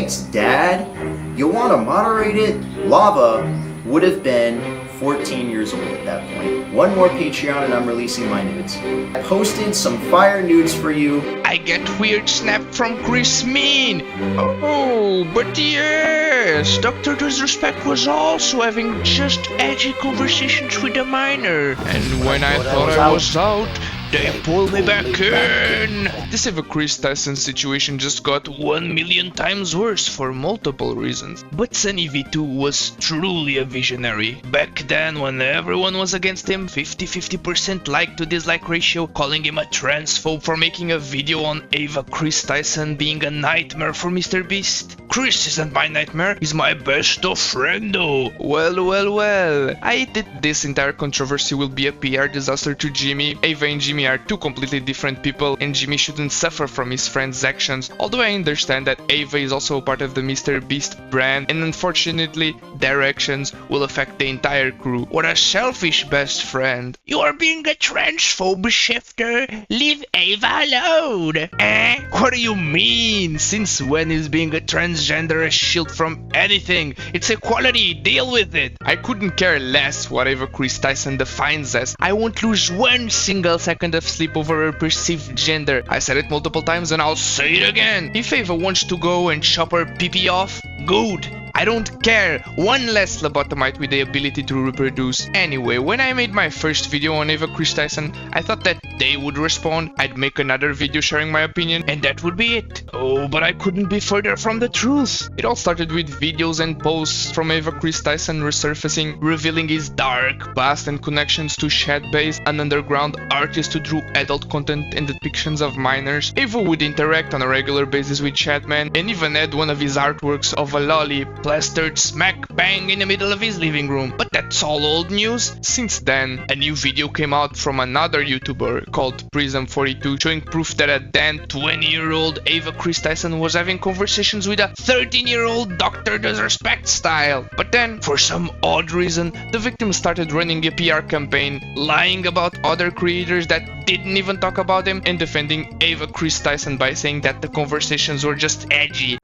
Thanks, Dad. You want to moderate it? Lava would have been 14 years old at that point. One more Patreon and I'm releasing my nudes. I posted some fire nudes for you. I get weird snap from Chris Mean. Oh, but yes, Dr. Disrespect was also having just edgy conversations with a minor. And when I thought I was out, they pulled me back in. This Ava Kris Tyson situation just got 1 million times worse for multiple reasons. But Sunny V2 was truly a visionary. Back then, when everyone was against him, 50-50% like to dislike ratio, calling him a transphobe for making a video on Ava Kris Tyson being a nightmare for Mr. Beast. Chris isn't my nightmare, he's my best of friendo. Well. I think this entire controversy will be a PR disaster to Jimmy. Ava and Jimmy are two completely different people and Jimmy shouldn't suffer from his friend's actions, although I understand that Ava is also a part of the Mr. Beast brand and unfortunately their actions will affect the entire crew. What a selfish best friend. You are being a transphobe, shifter. Leave Ava alone. What do you mean? Since when is being a transgender a shield from anything? It's equality, deal with it. I couldn't care less what Ava Kris Tyson defines as. I won't lose one single second of sleep over her perceived gender. I said it multiple times and I'll say it again. If Ava wants to go and chop her pee-pee off, good. I don't care. One less lobotomite with the ability to reproduce. Anyway, when I made my first video on Ava Kris Tyson, I thought that they would respond, I'd make another video sharing my opinion, and that would be it. Oh, but I couldn't be further from the truth. It all started with videos and posts from Ava Kris Tyson resurfacing, revealing his dark past and connections to Shadbase, an underground artist who drew adult content and depictions of minors. Ava would interact on a regular basis with Chatman, and even had one of his artworks of a lolly plastered smack bang in the middle of his living room. But that's all old news. Since then, a new video came out from another YouTuber called Prism42 showing proof that a then 20-year-old Ava Kris Tyson was having conversations with a 13-year-old Dr. Disrespect style. But then, for some odd reason, the victim started running a PR campaign, lying about other creators that didn't even talk about him, and defending Ava Kris Tyson by saying that the conversations were just edgy.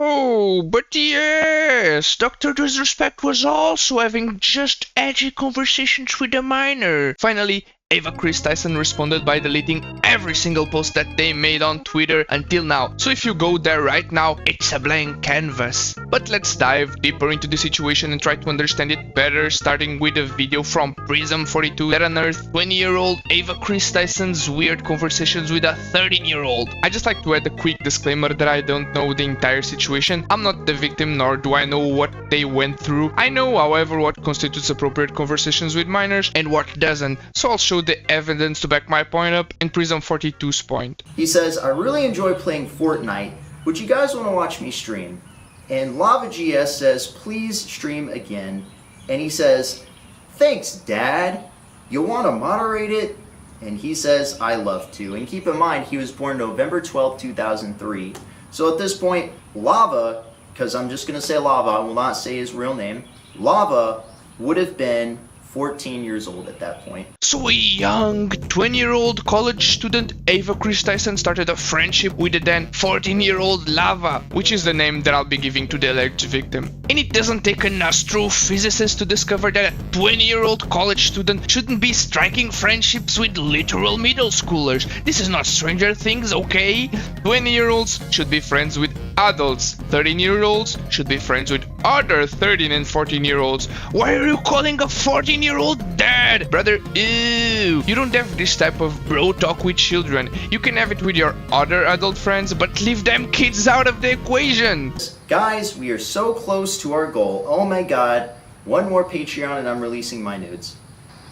Oh, but yes, Dr. Disrespect was also having just edgy conversations with a minor. Finally, Ava Kris Tyson responded by deleting every single post that they made on Twitter until now. So if you go there right now, it's a blank canvas. But let's dive deeper into the situation and try to understand it better, starting with a video from Prism42 that unearthed 20-year-old Ava Kris Tyson's weird conversations with a 13-year-old. I just like to add a quick disclaimer that I don't know the entire situation. I'm not the victim, nor do I know what they went through. I know, however, what constitutes appropriate conversations with minors and what doesn't. So I'll show the evidence to back my point up and Prism42's point. He says, I really enjoy playing Fortnite. Would you guys want to watch me stream? And LavaGS says, please stream again. And he says, thanks, Dad. You want to moderate it? And he says, I love to. And keep in mind, he was born November 12, 2003. So at this point, Lava, because I'm just going to say Lava, I will not say his real name, Lava would have been 14 years old at that point. So a young 20-year-old college student Ava Kris Tyson started a friendship with the then 14-year-old Lava, which is the name that I'll be giving to the alleged victim. And it doesn't take an astrophysicist to discover that a 20-year-old college student shouldn't be striking friendships with literal middle schoolers. This is not Stranger Things, okay? 20-year-olds should be friends with adults. 13-year-olds should be friends with other 13 and 14-year-olds. Why are you calling a 14-year-old dad? Brother, ew. You don't have this type of bro talk with children. You can have it with your other adult friends, but leave them kids out of the equation. Guys, we are so close to our goal. Oh my god. One more Patreon and I'm releasing my nudes.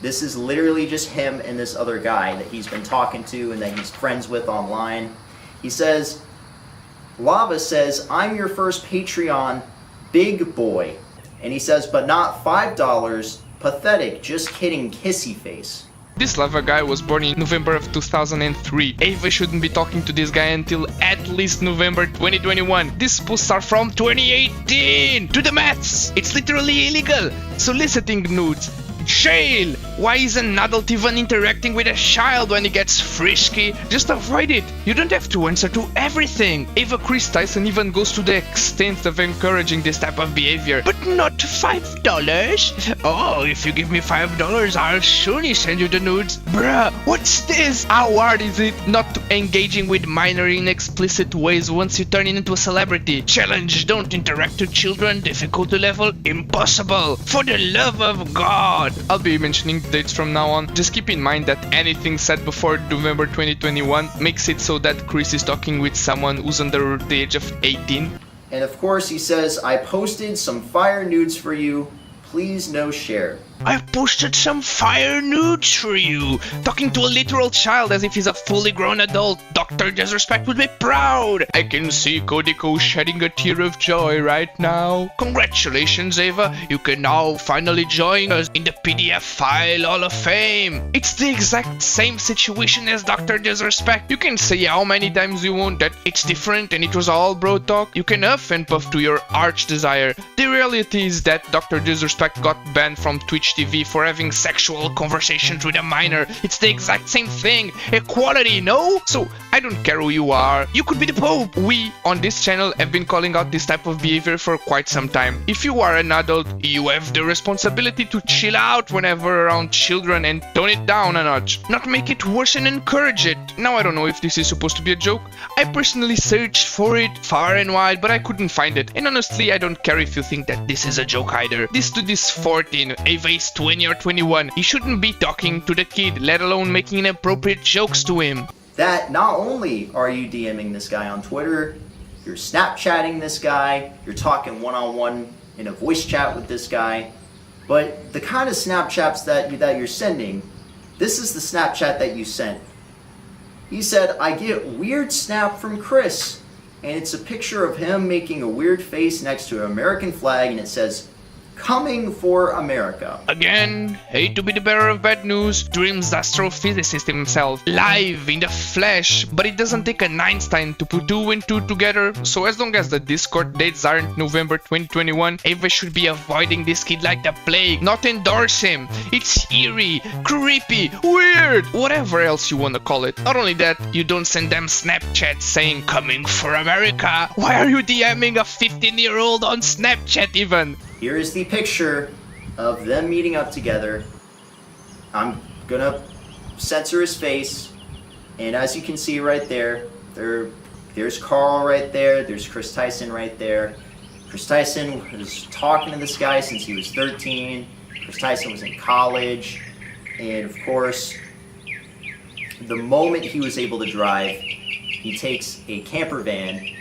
This is literally just him and this other guy that he's been talking to and that he's friends with online. He says, Lava says, I'm your first Patreon, big boy. And he says, but not $5, pathetic, just kidding, kissy face. This Lava guy was born in November of 2003. Ava shouldn't be talking to this guy until at least November 2021. These posts are from 2018! Do the maths! It's literally illegal! Soliciting nudes, Jail! Why is an adult even interacting with a child when he gets frisky? Just avoid it. You don't have to answer to everything. Ava Kris Tyson even goes to the extent of encouraging this type of behavior. But not $5? Oh, if you give me $5, I'll surely send you the nudes. Bruh, what's this? How hard is it not to engaging with minor in explicit ways once you turn into a celebrity? Challenge, don't interact with children. Difficulty level, impossible. For the love of God. I'll be mentioning dates from now on. Just keep in mind that anything said before November 2021 makes it so that Kris is talking with someone who's under the age of 18. And of course he says, I posted some fire nudes for you. Please no share. I posted some fire nudes for you. Talking to a literal child as if he's a fully grown adult. Dr. Disrespect would be proud. I can see Kodiko shedding a tear of joy right now. Congratulations, Ava. You can now finally join us in the PDF File Hall of Fame. It's the exact same situation as Dr. Disrespect. You can say how many times you want that it's different and it was all bro talk. You can huff and puff to your arch desire. The reality is that Dr. Disrespect got banned from Twitch TV for having sexual conversations with a minor. It's the exact same thing. Equality, no? So, I don't care who you are. You could be the Pope. We, on this channel, have been calling out this type of behavior for quite some time. If you are an adult, you have the responsibility to chill out whenever around children and tone it down a notch. Not make it worse and encourage it. Now, I don't know if this is supposed to be a joke. I personally searched for it far and wide, but I couldn't find it. And honestly, I don't care if you think that this is a joke either. This dude is 14. Ava is 20 or 21. He shouldn't be talking to the kid, let alone making inappropriate jokes to him. That not only are you DMing this guy on Twitter, you're Snapchatting this guy, you're talking one-on-one in a voice chat with this guy, but the kind of Snapchats that you're sending, this is the Snapchat that you sent. He said, I get weird snap from Kris, and it's a picture of him making a weird face next to an American flag, and it says, coming for America. Again, hate to be the bearer of bad news, Dream's astrophysicist himself, live in the flesh, but it doesn't take an Einstein to put 2 and 2 together, so as long as the Discord dates aren't November 2021, Ava should be avoiding this kid like the plague, not endorse him. It's eerie, creepy, weird, whatever else you wanna call it. Not only that, you don't send them Snapchats saying coming for America. Why are you DMing a 15-year-old on Snapchat even? Here is the picture of them meeting up together. I'm gonna censor his face, and as you can see right there's Carl right there, there's Kris Tyson right there. Kris Tyson was talking to this guy since he was 13. Kris Tyson was in college, and of course, the moment he was able to drive, he takes a camper van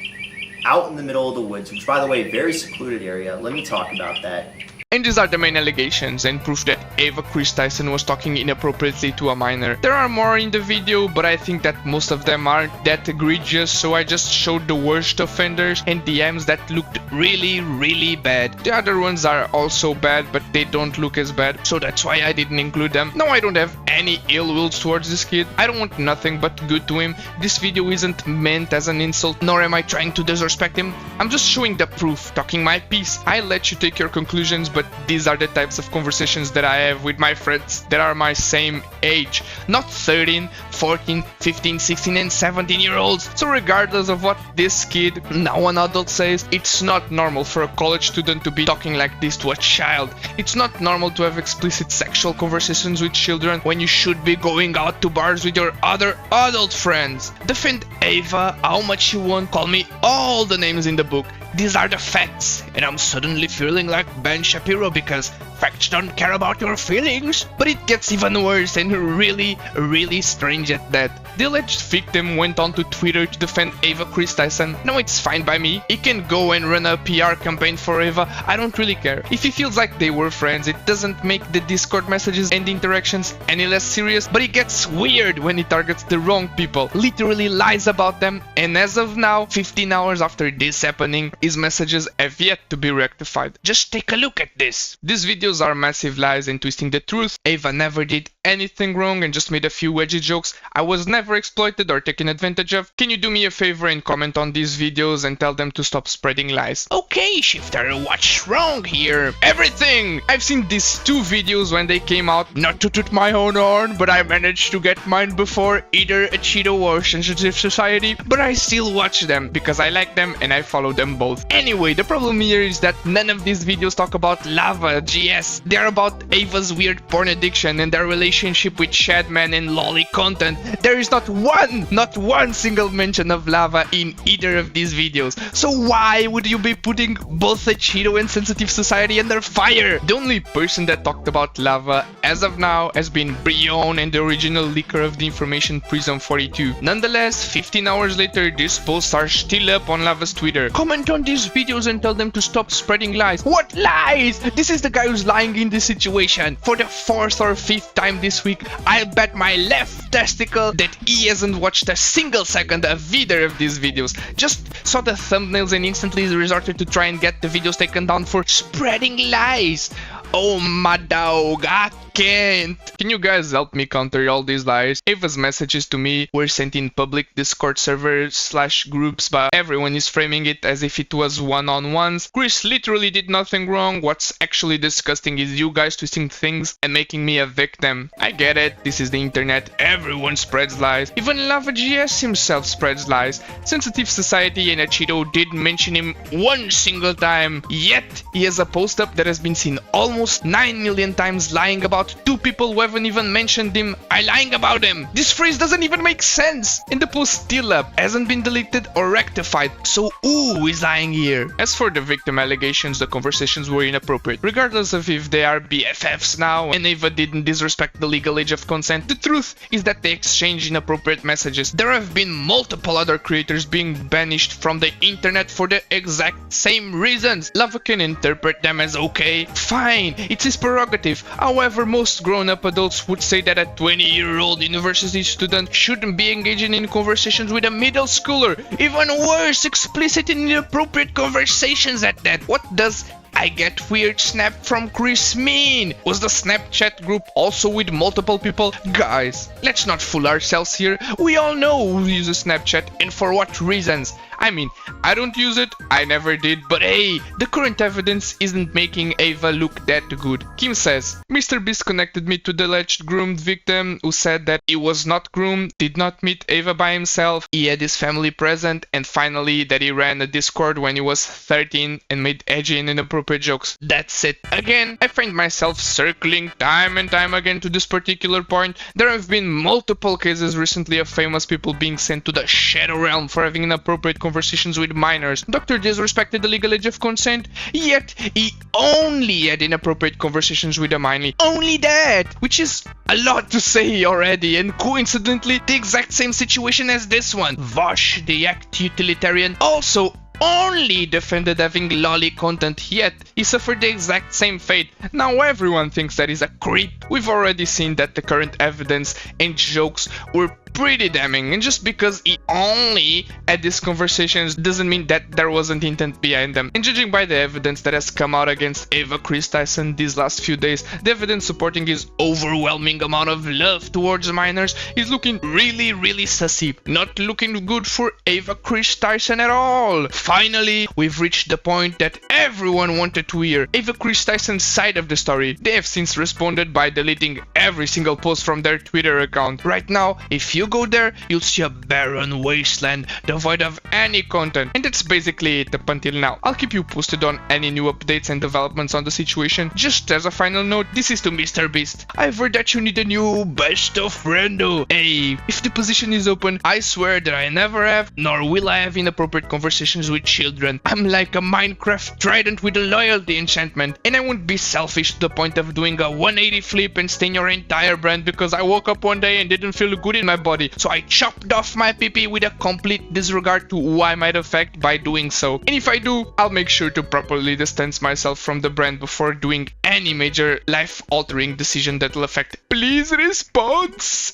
out in the middle of the woods, which, by the way, very secluded area. Let me talk about that. And these are the main allegations and proof that Ava Kris Tyson was talking inappropriately to a minor. There are more in the video, but I think that most of them aren't that egregious, so I just showed the worst offenders and DMs that looked really, really bad. The other ones are also bad, but they don't look as bad, so that's why I didn't include them. No, I don't have any ill will towards this kid. I don't want nothing but good to him. This video isn't meant as an insult, nor am I trying to disrespect him. I'm just showing the proof, talking my piece. I'll let you take your conclusions, but these are the types of conversations that I have with my friends that are my same age, not 13, 14, 15, 16 and 17-year-olds. So regardless of what this kid, now an adult, says, it's not normal for a college student to be talking like this to a child. It's not normal to have explicit sexual conversations with children when you should be going out to bars with your other adult friends. Defend Ava how much you want, call me all the names in the book. These are the facts, and I'm suddenly feeling like Ben Shapiro because facts don't care about your feelings. But it gets even worse and really, really strange at that. The alleged victim went on to Twitter to defend Ava Kris Tyson. No, it's fine by me. He can go and run a PR campaign for Ava. I don't really care. If he feels like they were friends, it doesn't make the Discord messages and interactions any less serious. But it gets weird when he targets the wrong people, literally lies about them, and as of now, 15 hours after this happening, his messages have yet to be rectified. Just take a look at this. These videos are massive lies and twisting the truth. Ava never did anything wrong and just made a few edgy jokes, I was never exploited or taken advantage of. Can you do me a favor and comment on these videos and tell them to stop spreading lies? Okay, Shifter, what's wrong here? Everything! I've seen these two videos when they came out, not to toot my own horn, but I managed to get mine before either a Cheeto or Sensitive Society, but I still watch them because I like them and I follow them both. Anyway, the problem here is that none of these videos talk about Lava GS. They're about Ava's weird porn addiction and their relationship with Shadman and lolly content. There is not one single mention of Lava in either of these videos. So why would you be putting both the Cheeto and Sensitive Society under fire? The only person that talked about Lava as of now has been Brion and the original leaker of the information Prism 42. Nonetheless, 15 hours later, these posts are still up on Lava's Twitter. Comment on these videos and tell them to stop spreading lies. What lies? This is the guy who's lying in this situation. For the 4th or 5th time this week, I'll bet my left testicle that he hasn't watched a single second of either of these videos. Just saw the thumbnails and instantly resorted to try and get the videos taken down for spreading lies. Oh my dog, I can't. Can you guys help me counter all these lies? Ava's messages to me were sent in public Discord servers / groups, but everyone is framing it as if it was one-on-ones. Chris literally did nothing wrong. What's actually disgusting is you guys twisting things and making me a victim. I get it, this is the internet, everyone spreads lies. Even Lava GS himself spreads lies. Sensitive Society and a Cheeto did mention him one single time, yet he has a post up that has been seen almost 9 million times lying about two people who haven't even mentioned him are lying about him. This phrase doesn't even make sense. And the post still up, hasn't been deleted or rectified. So who is lying here? As for the victim allegations, the conversations were inappropriate. Regardless of if they are BFFs now and Ava didn't disrespect the legal age of consent, the truth is that they exchanged inappropriate messages. There have been multiple other creators being banished from the internet for the exact same reasons. Lava can interpret them as okay, fine, it's his prerogative. However, most grown-up adults would say that a 20-year-old university student shouldn't be engaging in conversations with a middle schooler. Even worse, explicit and inappropriate conversations at that. What does I get weird snap from Chris mean? Was the Snapchat group also with multiple people? Guys, let's not fool ourselves here. We all know who uses Snapchat and for what reasons. I mean, I don't use it, I never did, but hey, the current evidence isn't making Ava look that good. Kim says, Mr. Beast connected me to the alleged groomed victim who said that he was not groomed, did not meet Ava by himself, he had his family present, and finally that he ran a Discord when he was 13 and made edgy and inappropriate jokes. That's it. Again, I find myself circling time and time again to this particular point. There have been multiple cases recently of famous people being sent to the shadow realm for having inappropriate conversations with minors. Dr. disrespected the legal age of consent, yet he only had inappropriate conversations with a minor. Only that! Which is a lot to say already, and coincidentally, the exact same situation as this one. Vosh, the act utilitarian, also only defended having lolly content, yet he suffered the exact same fate. Now everyone thinks that he's a creep. We've already seen that the current evidence and jokes were pretty damning, and just because he only had these conversations doesn't mean that there wasn't intent behind them. And judging by the evidence that has come out against Ava Kris Tyson these last few days, the evidence supporting his overwhelming amount of love towards minors is looking really sussy. Not looking good for Ava Kris Tyson at all. Finally, we've reached the point that everyone wanted to hear, Ava Kris Tyson's side of the story. They have since responded by deleting every single post from their Twitter account. Right now, if you go there, you'll see a barren wasteland devoid of any content. And that's basically it up until now. I'll keep you posted on any new updates and developments on the situation. Just as a final note, this is to Mr. Beast. I've heard that you need a new best of friendo. Hey, if the position is open, I swear that I never have, nor will I have inappropriate conversations with children. I'm like a Minecraft trident with a loyalty enchantment, and I won't be selfish to the point of doing a 180 flip and stain your entire brand because I woke up one day and didn't feel good in my body. So I chopped off my PP with a complete disregard to who I might affect by doing so. And if I do, I'll make sure to properly distance myself from the brand before doing any major life-altering decision that will affect. Please response!